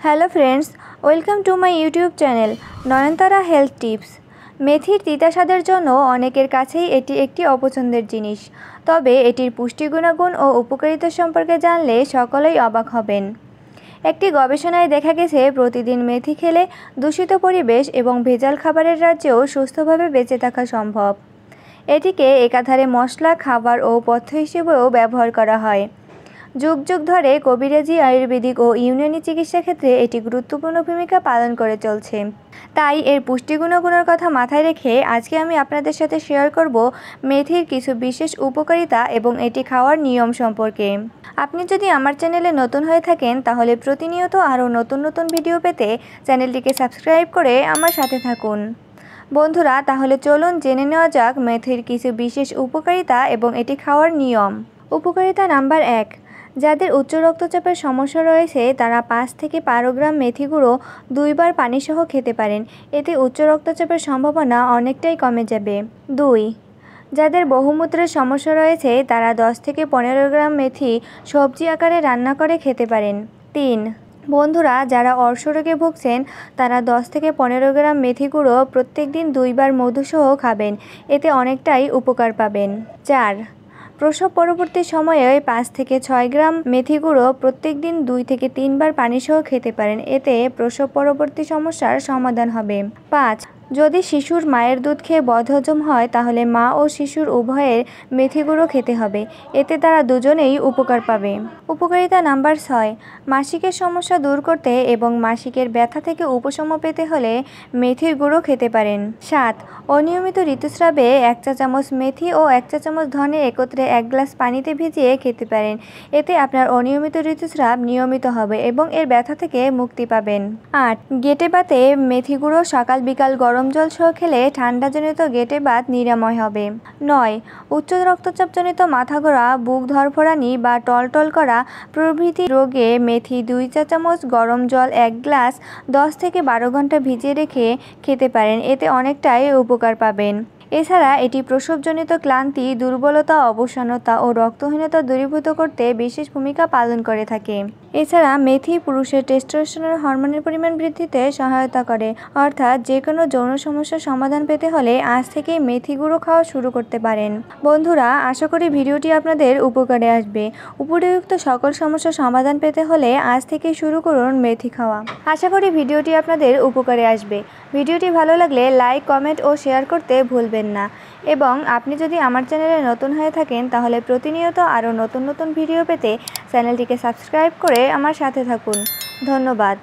Hello friends, welcome to my YouTube channel Nayantara health tips. মেথির তিতা স্বাদের জন্য অনেকের কাছেই এটি একটি অপছন্দের জিনিস, তবে এটির পুষ্টি গুণাগুণ ও উপকারিতা সম্পর্কে জানলে সকলেই অবাক হবেন। একটি গবেষণায় দেখা গেছে প্রতিদিন মেথি খেলে দূষিত পরিবেশ এবং ভেজাল খাবারের রাজ্যেও সুস্থভাবে বেঁচে থাকা সম্ভব। এটিকে একাধারে মশলা, খাবার ও পথ্য হিসেবেও ব্যবহার করা হয়। যুগ যুগ ধরে কবিরাজি, আয়ুর্বেদিক ও ইউনানি চিকিৎসা ক্ষেত্রে এটি গুরুত্বপূর্ণ ভূমিকা পালন করে চলছে। তাই এর পুষ্টিগুণের কথা মাথায় রেখে আজকে আমি আপনাদের সাথে শেয়ার করব মেথির কিছু বিশেষ উপকারিতা এবং এটি খাওয়ার নিয়ম সম্পর্কে। আপনি যদি আমার চ্যানেলে নতুন হয়ে থাকেন তাহলে প্রতিনিয়ত আরও নতুন নতুন ভিডিও পেতে চ্যানেলটিকে সাবস্ক্রাইব করে আমার সাথে থাকুন। বন্ধুরা, তাহলে চলুন জেনে নেওয়া যাক মেথির কিছু বিশেষ উপকারিতা এবং এটি খাওয়ার নিয়ম। উপকারিতা নাম্বার 1। যাদের উচ্চ রক্তচাপের সমস্যা রয়েছে তারা 5 থেকে 12 গ্রাম মেথি গুঁড়ো 2 বার পানিসহ খেতে পারেন। এতে উচ্চ রক্তচাপের সম্ভাবনা অনেকটাই কমে যাবে। 2। যাদের বহুমূত্রের সমস্যা রয়েছে তারা 10 থেকে 15 গ্রাম মেথি সবজি আকারে রান্না করে খেতে পারেন। 3। বন্ধুরা, যারা অর্শরোগে ভুগছেন তারা 10 থেকে 15 গ্রাম মেথি গুঁড়ো প্রত্যেক দিন 2 বার মধুসহ খাবেন। এতে অনেকটাই উপকার পাবেন। 4। প্রসব পরবর্তী সময়ে 5 থেকে 6 গ্রাম মেথি গুঁড়ো প্রত্যেক দিন 2 থেকে 3 বার পানিসহ খেতে পারেন। এতে প্রসব পরবর্তী সমস্যার সমাধান হবে। 5। যদি শিশুর মায়ের দুধ খেয়ে বদহজম হয় তাহলে মা ও শিশুর উভয়ের মেথি গুঁড়ো খেতে হবে। এতে তারা দুজনেই উপকার পাবে। উপকারিতা নাম্বার 6। মাসিকের সমস্যা দূর করতে এবং মাসিকের ব্যথা থেকে উপশম পেতে হলে মেথির গুঁড়ো খেতে পারেন। 7। অনিয়মিত ঋতুস্রাবে 1 চা চামচ মেথি ও 1 চা চামচ ধনে একত্রে 1 গ্লাস পানিতে ভিজিয়ে খেতে পারেন। এতে আপনার অনিয়মিত ঋতুস্রাব নিয়মিত হবে এবং এর ব্যথা থেকে মুক্তি পাবেন। 8। গেটে বাতে মেথি গুঁড়ো সকাল বিকাল গরম জল সহ খেলে ঠান্ডাজনিত গেটে বাত নিরাময় হবে। 9। উচ্চ রক্তচাপজনিত মাথা ঘোরা, বুক ধরফরানি বা টলটল করা প্রভৃতি রোগে মেথি 2 চা চামচ গরম জল 1 গ্লাস 10 থেকে 12 ঘন্টা ভিজিয়ে রেখে খেতে পারেন। এতে অনেকটাই উপকার পাবেন। এছাড়া এটি প্রসবজনিত ক্লান্তি, দুর্বলতা, অবসন্নতা ও রক্তহীনতা দূরীভূত করতে বিশেষ ভূমিকা পালন করে থাকে। এছাড়া মেথি পুরুষের টেস্টোস্টেরন হরমোনের পরিমাণ বৃদ্ধিতে সহায়তা করে। অর্থাৎ যে কোনো যৌন সমস্যার সমাধান পেতে হলে আজ থেকেই মেথি গুঁড়ো খাওয়া শুরু করতে পারেন। বন্ধুরা, আশা করি ভিডিওটি আপনাদের উপকারে আসবে। উপরিউক্ত সকল সমস্যার সমাধান পেতে হলে আজ থেকেই শুরু করুন মেথি খাওয়া। আশা করি ভিডিওটি আপনাদের উপকারে আসবে। ভিডিওটি ভালো লাগলে লাইক, কমেন্ট ও শেয়ার করতে ভুলবেন না। এবং আপনি যদি আমার চ্যানেলে নতুন হয়ে থাকেন তাহলে প্রতিনিয়ত আরও নতুন নতুন ভিডিও পেতে চ্যানেলটিকে সাবস্ক্রাইব করে আমার সাথে থাকুন। ধন্যবাদ।